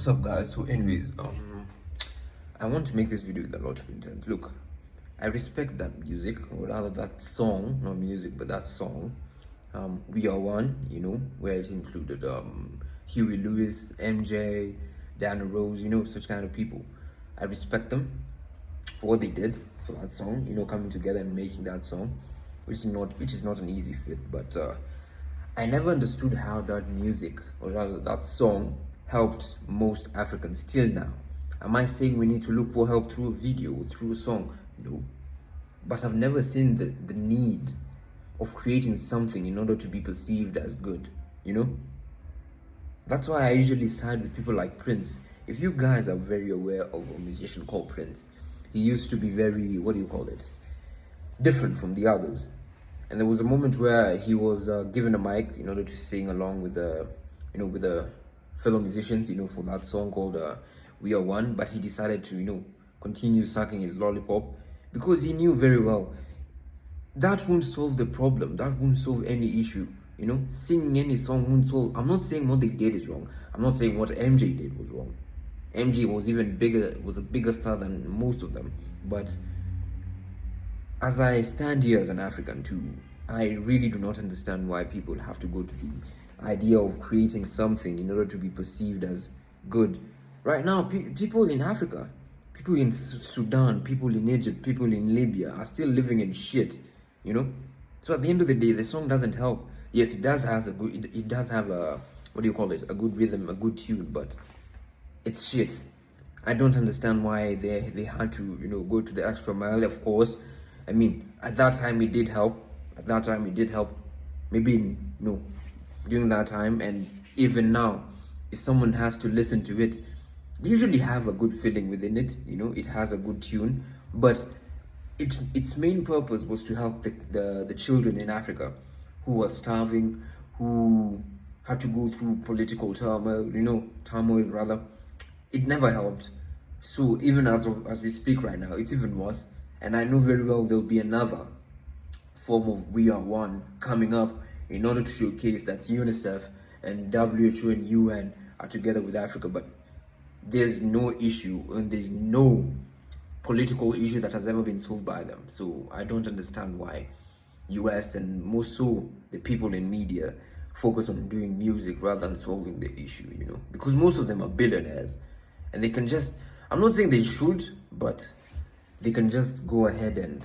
up, guys? So anyways, I want to make this video with a lot of intent. Look, I respect that music, or rather that song, not music, but that song. We Are One, where it included Huey Lewis, MJ, Diana Rose, such kind of people. I respect them for what they did for that song, coming together and making that song, which is not an easy feat. But I never understood how that music, or rather that song, helped most Africans till now. Am I saying we need to look for help through a video, through a song? No. But I've never seen the need of creating something in order to be perceived as good, That's why I usually side with people like Prince. If you guys are very aware of a musician called Prince, he used to be very, different from the others. And there was a moment where he was given a mic in order to sing along with the fellow musicians, for that song called We Are One. But he decided to, continue sucking his lollipop because he knew very well that won't solve the problem. That won't solve any issue. Singing any song won't solve. I'm not saying what they did is wrong. I'm not saying what MJ did was wrong. MJ was even bigger, was a bigger star than most of them. But as I stand here as an African too, I really do not understand why people have to go to the idea of creating something in order to be perceived as good. Right now, people in Africa, people in Sudan, people in Egypt, people in Libya are still living in shit, So at the end of the day, the song doesn't help. Yes, it does have a a good rhythm, a good tune, but it's shit. I don't understand why they had to, go to the extra mile. Of course, I mean, at that time it did help. Maybe, during that time, and even now, if someone has to listen to it, they usually have a good feeling within it. It has a good tune, but its main purpose was to help the children in Africa who were starving, who had to go through political turmoil rather. It never helped. So even as we speak right now, it's even worse. And I know very well there'll be another form of We Are One coming up in order to showcase that UNICEF and WHO and UN are together with Africa. But there's no issue and there's no political issue that has ever been solved by them. So I don't understand why US and most so the people in media focus on doing music rather than solving the issue, because most of them are billionaires and they can just, I'm not saying they should, but they can just go ahead and,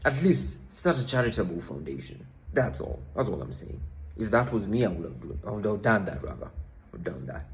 at least start a charitable foundation. That's all I'm saying. If that was me, I would have done that rather. I've done that.